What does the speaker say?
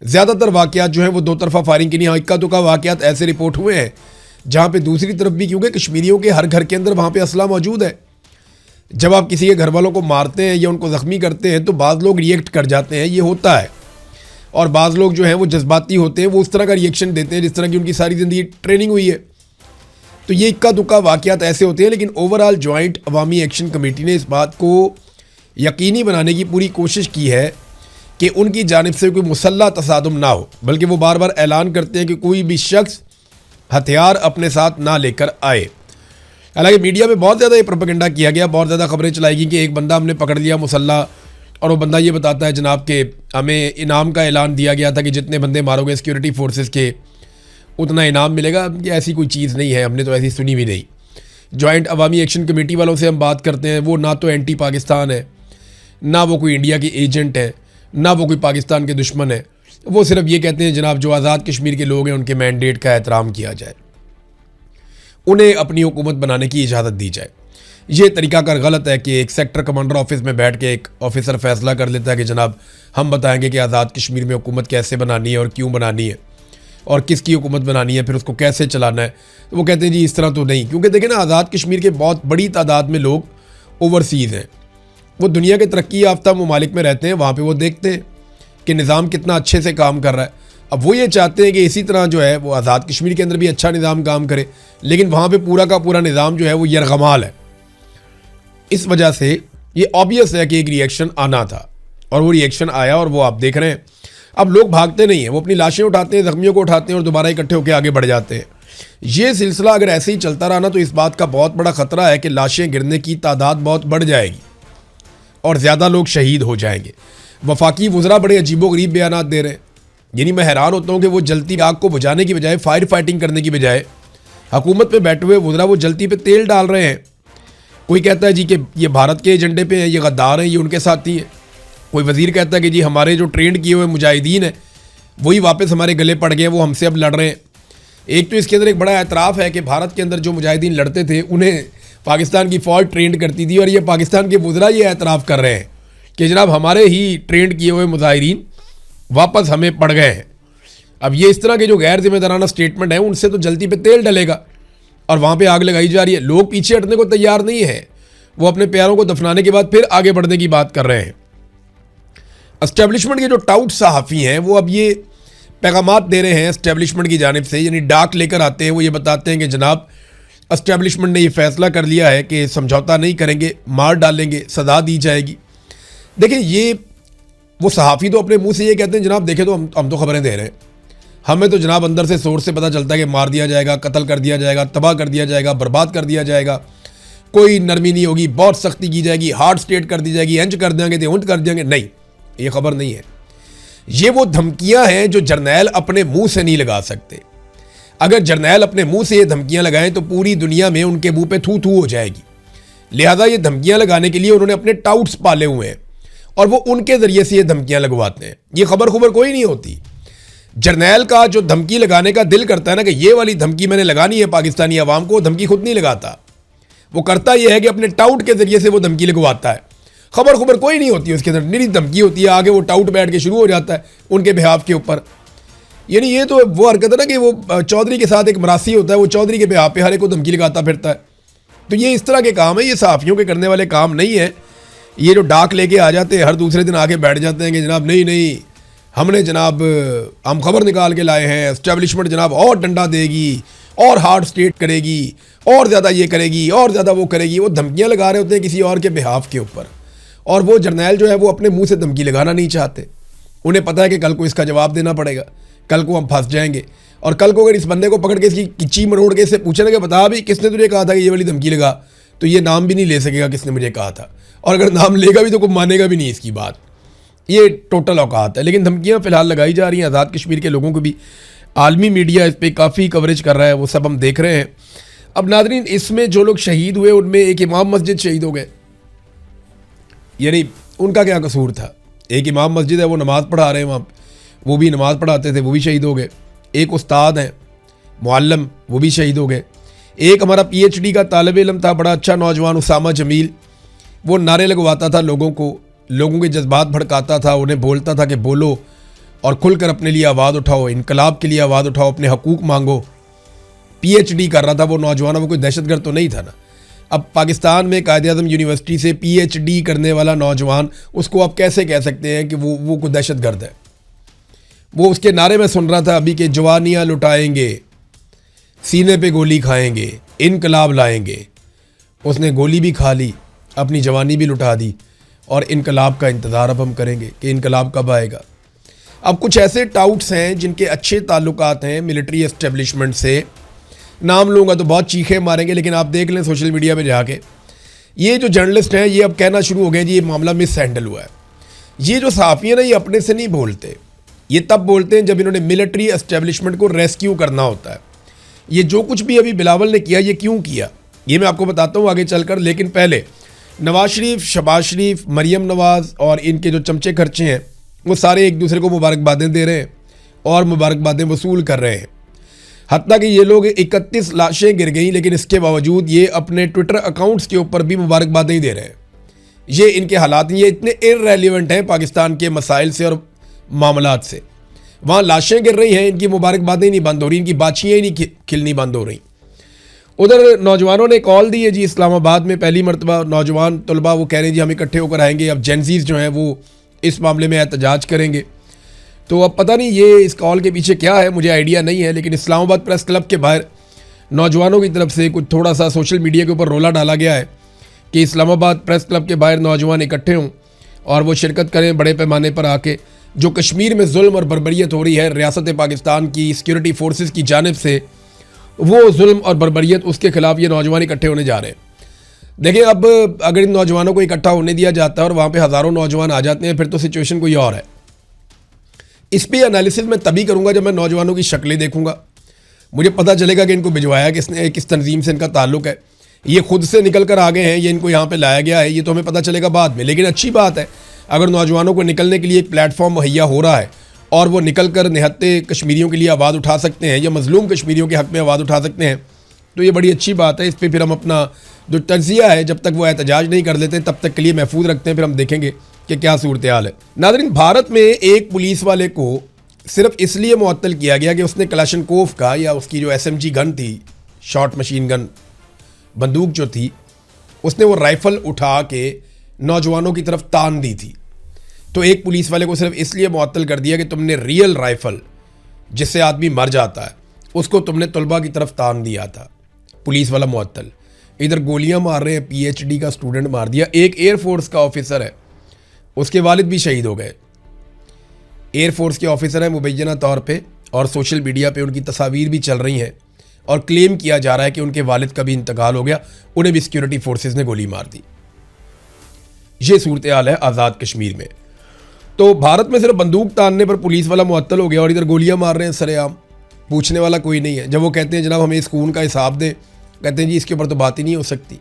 ज़्यादातर वाक़यात जो हैं वो दो तरफा फायरिंग की नहीं, हाँ इक्का दुक्का वाक़यात ऐसे रिपोर्ट हुए हैं जहाँ पे दूसरी तरफ भी, क्योंकि कश्मीरियों के हर घर के अंदर वहाँ पे असला मौजूद है। जब आप किसी के घर वालों को मारते हैं या उनको ज़ख्मी करते हैं तो बाज़ लोग रिएक्ट कर जाते हैं, ये होता है। और बाज़ लोग जो हैं वो जज्बाती होते हैं, वो उस तरह का रिएक्शन देते हैं जिस तरह की उनकी सारी ज़िंदगी ट्रेनिंग हुई है। तो ये इक्का दुक्का वाक़यात ऐसे होते हैं, लेकिन ओवरऑल जॉइंट अवामी एक्शन कमेटी ने इस बात को यकीनी बनाने की पूरी कोशिश की है कि उनकी जानिब से कोई मुसल्लह तसादुम ना हो, बल्कि वो बार बार ऐलान करते हैं कि कोई भी शख्स हथियार अपने साथ ना लेकर आए। हालांकि मीडिया में बहुत ज़्यादा ये प्रोपेगेंडा किया गया, बहुत ज़्यादा खबरें चलाई गई कि एक बंदा हमने पकड़ लिया मुसल्ला, और वो बंदा ये बताता है जनाब के हमें इनाम का ऐलान दिया गया था कि जितने बंदे मारोगे सिक्योरिटी फोर्सेस के उतना इनाम मिलेगा। ऐसी कोई चीज़ नहीं है, हमने तो ऐसी सुनी भी नहीं। जॉइंट अवामी एक्शन कमेटी वालों से हम बात करते हैं, वो ना तो एंटी पाकिस्तान है, ना वो कोई इंडिया के एजेंट है, ना वो कोई पाकिस्तान के दुश्मन है। वो सिर्फ ये कहते हैं जनाब जो आज़ाद कश्मीर के लोग हैं उनके मैंडेट का एहतराम किया जाए, उन्हें अपनी हुकूमत बनाने की इजाज़त दी जाए। ये तरीकाकार गलत है कि एक सेक्टर कमांडर ऑफिस में बैठ के एक ऑफिसर फैसला कर लेता है कि जनाब हम बताएंगे कि आज़ाद कश्मीर में हुकूमत कैसे बनानी है और क्यों बनानी है और किसकी हुकूमत बनानी है, फिर उसको कैसे चलाना है। तो वो कहते हैं जी इस तरह तो नहीं, क्योंकि देखें ना आज़ाद कश्मीर के बहुत बड़ी तादाद में लोग ओवरसीज़ हैं, वो दुनिया के तरक्की याफ्ता ममालिक में रहते हैं, वहाँ पर वो देखते हैं कि निज़ाम कितना अच्छे से काम कर रहा है। अब वो ये चाहते हैं कि इसी तरह जो है वो आज़ाद कश्मीर के अंदर भी अच्छा निज़ाम काम करे, लेकिन वहाँ पे पूरा का पूरा निज़ाम जो है वो यरगमाल है। इस वजह से ये ऑब्वियस है कि एक रिएक्शन आना था और वो रिएक्शन आया, और वो आप देख रहे हैं। अब लोग भागते नहीं हैं, वो अपनी लाशें उठाते हैं, ज़ख्मियों को उठाते हैं और दोबारा इकट्ठे होकर आगे बढ़ जाते हैं। ये सिलसिला अगर ऐसे ही चलता रहा ना तो इस बात का बहुत बड़ा ख़तरा है कि लाशें गिरने की तादाद बहुत बढ़ जाएगी और ज़्यादा लोग शहीद हो जाएंगे। वफाकी वज़रा बड़े अजीबोगरीब बयान दे रहे हैं, यानी मैं हैरान होता हूँ कि वो जलती आग को बुझाने की बजाय, फायर फाइटिंग करने की बजाय, हुकूमत पे बैठे हुए वज़रा वो जलती पे तेल डाल रहे हैं। कोई कहता है जी कि ये भारत के एजेंडे पे हैं, ये गद्दार हैं, ये उनके साथी हैं। कोई वज़ीर कहता है कि जी हमारे जो ट्रेंड किए हुए मुजाहिदीन हैं वही वापस हमारे गले पड़ गए, वो हमसे अब लड़ रहे हैं। एक तो इसके अंदर एक बड़ा एतराफ़ है कि भारत के अंदर जो मुजाहिदीन लड़ते थे उन्हें पाकिस्तान की फ़ौज ट्रेंड करती थी, और ये पाकिस्तान के वज़रा ये एतराफ़ कर रहे हैं कि जनाब हमारे ही ट्रेंड किए हुए मुजाहिदीन वापस हमें पड़ गए हैं। अब ये इस तरह के जो गैर जिम्मेदाराना स्टेटमेंट हैं उनसे तो जल्दी पे तेल डलेगा और वहाँ पे आग लगाई जा रही है। लोग पीछे हटने को तैयार नहीं है, वो अपने प्यारों को दफनाने के बाद फिर आगे बढ़ने की बात कर रहे हैं। एस्टेब्लिशमेंट के जो टाउट सहाफ़ी हैं वो अब ये पैगामात दे रहे हैं एस्टेब्लिशमेंट की जानिब से, यानी डाक लेकर आते हैं। वो ये बताते हैं कि जनाब एस्टेब्लिशमेंट ने ये फैसला कर लिया है कि समझौता नहीं करेंगे, मार डालेंगे, सज़ा दी जाएगी। देखिए ये वो सहाफ़ी तो अपने मुंह से ये कहते हैं जनाब देखें तो हम तो खबरें दे रहे हैं, हमें तो जनाब अंदर से सोर्स से पता चलता है कि मार दिया जाएगा, कत्ल कर दिया जाएगा, तबाह कर दिया जाएगा, बर्बाद कर दिया जाएगा, कोई नरमी नहीं होगी, बहुत सख्ती की जाएगी, हार्ड स्टेट कर दी जाएगी, इंच कर देंगे तो ऊँट कर देंगे। नहीं, ये खबर नहीं है। ये वो धमकियां हैं जो जर्नैल अपने मुंह से नहीं लगा सकते। अगर जर्नैल अपने मुंह से ये धमकियां लगाएं तो पूरी दुनिया में उनके मुंह पे थू थू हो जाएगी। लिहाजा ये धमकियां लगाने के लिए उन्होंने अपने टाउट्स पाले हुए हैं और वो उनके जरिए से ये धमकियां लगवाते हैं। ये खबर कोई नहीं होती। जर्नैल का जो धमकी लगाने का दिल करता है ना कि ये वाली धमकी मैंने लगानी है पाकिस्तानी अवाम को, धमकी खुद नहीं लगाता। वो करता यह है कि अपने टाउट के जरिए से वो धमकी लगवाता है। खबर कोई नहीं होती उसके अंदर, निरी धमकी होती है, आगे वो टाउट बैठ के शुरू हो जाता है उनके बिहाफ के ऊपर। यानी ये तो वो हरकत है ना कि वो चौधरी के साथ एक मरासी होता है, वो चौधरी के बिहाफ पे हर एक को धमकी लगाता फिरता है। तो ये इस तरह के काम है, ये सहाफ़ियों के करने वाले काम नहीं है। ये जो डाक लेके आ जाते हैं हर दूसरे दिन आके बैठ जाते हैं कि जनाब नहीं हमने जनाब हम खबर निकाल के लाए हैं, एस्टेब्लिशमेंट जनाब और डंडा देगी और हार्ड स्टेट करेगी और ज़्यादा ये करेगी और ज़्यादा वो करेगी। वो धमकियाँ लगा रहे होते हैं किसी और के बिहाफ के ऊपर, और वो जर्नैल जो है वो अपने मुंह से धमकी लगाना नहीं चाहते। उन्हें पता है कि कल को इसका जवाब देना पड़ेगा, कल को हम फंस जाएंगे। और कल को अगर इस बंदे को पकड़ के इसकी किच्ची मरोड़ के इससे पूछे ना कि बता भी किसने तुझे कहा था कि ये वाली धमकी लगा, तो ये नाम भी नहीं ले सकेगा किसने मुझे कहा था, और अगर नाम लेगा भी तो कोई मानेगा भी नहीं इसकी बात। ये टोटल औकात है। लेकिन धमकियाँ फ़िलहाल लगाई जा रही हैं। आज़ाद कश्मीर के लोगों को भी आलमी मीडिया इस पर काफ़ी कवरेज कर रहा है, वो सब हम देख रहे हैं। अब नाज़रीन, इसमें जो लोग शहीद हुए उनमें एक इमाम मस्जिद शहीद हो गए, यानी उनका क्या कसूर था। एक इमाम मस्जिद है, वो नमाज़ पढ़ा रहे हैं वहाँ, वो भी नमाज़ पढ़ाते थे, वो भी शहीद हो गए। एक उस्ताद हैं मुअल्लिम, वो भी शहीद हो गए। एक हमारा PhD का तालिब इल्म था, बड़ा अच्छा नौजवान, उसामा जमील, वो नारे लगवाता था लोगों के जज्बात भड़काता था, उन्हें बोलता था कि बोलो और खुलकर अपने लिए आवाज़ उठाओ, इनकलाब के लिए आवाज़ उठाओ, अपने हकूक़ मांगो। पीएचडी कर रहा था वो नौजवान, वो कोई दहशतगर्द तो नहीं था ना। अब पाकिस्तान में कायद-ए-आज़म यूनिवर्सिटी से पीएचडी करने वाला नौजवान, उसको आप कैसे कह सकते हैं कि वो कोई दहशतगर्द है? वो उसके नारे में सुन रहा था अभी कि जवानियाँ लुटाएंगे, सीने पे गोली खाएंगे, इनकलाब लाएंगे। उसने गोली भी खा ली, अपनी जवानी भी लुटा दी, और इनकलाब का इंतज़ार अब हम करेंगे कि इनकलाब कब आएगा। अब कुछ ऐसे टाउट्स हैं जिनके अच्छे ताल्लुकात हैं मिलिट्री एस्टेब्लिशमेंट से, नाम लूँगा तो बहुत चीखें मारेंगे, लेकिन आप देख लें सोशल मीडिया में जाके, ये जो जर्नलिस्ट हैं ये अब कहना शुरू हो गए जी ये मामला मिस हैंडल हुआ है। ये जो सहाफ़ी हैं ना, ये अपने से नहीं बोलते, ये तब बोलते हैं जब इन्होंने मिलिट्री एस्टेब्लिशमेंट को रेस्क्यू करना होता है। ये जो कुछ भी अभी बिलावल ने किया, ये क्यों किया, ये मैं आपको बताता हूँ आगे चलकर। लेकिन पहले नवाज शरीफ, शहबाज शरीफ, मरियम नवाज़ और इनके जो चमचे खर्चे हैं वो सारे एक दूसरे को मुबारकबादें दे रहे हैं और मुबारकबादें वसूल कर रहे हैं। हत्ता कि ये लोग 31 लाशें गिर गई, लेकिन इसके बावजूद ये अपने ट्विटर अकाउंट्स के ऊपर भी मुबारकबादें ही दे रहे हैं। ये इनके हालात, ये इतने इररेलेवेंट हैं पाकिस्तान के मसाइल से और मामलात से। वहाँ लाशें गिर रही हैं, इनकी मुबारकबादें नहीं बंद हो रही, इनकी बाछियाँ ही नहीं खिलनी बंद हो रही। उधर नौजवानों ने कॉल दी है जी, इस्लामाबाद में पहली मरतबा नौजवान तलबा वो कह रहे हैं जी हम इकट्ठे होकर आएंगे। अब जेनजीज जो हैं वो इस मामले में एहतजाज करेंगे। तो अब पता नहीं ये इस कॉल के पीछे क्या है, मुझे आइडिया नहीं है। लेकिन इस्लामाबाद प्रेस क्लब के बाहर नौजवानों की तरफ से कुछ थोड़ा सा सोशल मीडिया के ऊपर रोला डाला गया है कि इस्लामाबाद प्रेस क्लब के बाहर नौजवान इकट्ठे हों और वो शिरकत करें बड़े पैमाने पर आके। जो कश्मीर में जुल्म और बर्बरियत हो रही है रियासत पाकिस्तान की सिक्योरिटी फोर्सेस की जानिब से, वो जुल्म और बर्बरियत, उसके खिलाफ ये नौजवान इकट्ठे होने जा रहे हैं। देखिए, अब अगर इन नौजवानों को इकट्ठा होने दिया जाता है और वहाँ पे हज़ारों नौजवान आ जाते हैं, फिर तो सिचुएशन कोई और है। इस पर एनालिसिस मैं तभी करूँगा जब मैं नौजवानों की शक्लें देखूँगा, मुझे पता चलेगा कि इनको भिजवाया किसने, किस तंजीम से इनका ताल्लुक़ है, ये खुद से निकल कर आ गए हैं, ये इनको यहाँ पर लाया गया है, ये तो हमें पता चलेगा बाद में। लेकिन अच्छी बात है अगर नौजवानों को निकलने के लिए एक प्लेटफॉर्म मुहैया हो रहा है और वो निकल कर निहत्ते कश्मीरियों के लिए आवाज़ उठा सकते हैं या मज़लूम कश्मीरियों के हक़ में आवाज़ उठा सकते हैं, तो ये बड़ी अच्छी बात है। इस पर फिर हम अपना जो तज्ज़िया है, जब तक वो एहतजाज नहीं कर लेते तब तक के लिए महफूज रखते हैं, फिर हम देखेंगे कि क्या सूरत हाल है। नाज़रीन, भारत में एक पुलिस वाले को सिर्फ इसलिए मुअत्तल किया गया कि उसने कलाशनकोव का, या उसकी जो SMG गन थी, शॉर्ट मशीन गन बंदूक जो थी, उसने वो राइफ़ल उठा के नौजवानों की तरफ तान दी थी। तो एक पुलिस वाले को सिर्फ इसलिए मुअत्तल कर दिया कि तुमने रियल राइफ़ल जिससे आदमी मर जाता है उसको तुमने तलबा की तरफ तान दिया था। पुलिस वाला मुअत्तल, इधर गोलियां मार रहे हैं, PhD का स्टूडेंट मार दिया। एक एयरफोर्स का ऑफिसर है, उसके वालिद भी शहीद हो गए। एयरफोर्स के ऑफिसर हैं मुबैना तौर पे, और सोशल मीडिया पे उनकी तस्वीर भी चल रही हैं और क्लेम किया जा रहा है कि उनके वालिद का भी इंतकाल हो गया, उन्हें भी सिक्योरिटी फोर्सेस ने गोली मार दी। ये सूरत हाल है आज़ाद कश्मीर में। तो भारत में सिर्फ बंदूक तानने पर पुलिस वाला मुअत्तल हो गया और इधर गोलियां मार रहे हैं सरेआम, पूछने वाला कोई नहीं है। जब वो कहते हैं जनाब हमें इस खून का हिसाब दें, कहते हैं जी इसके ऊपर तो बात ही नहीं हो सकती।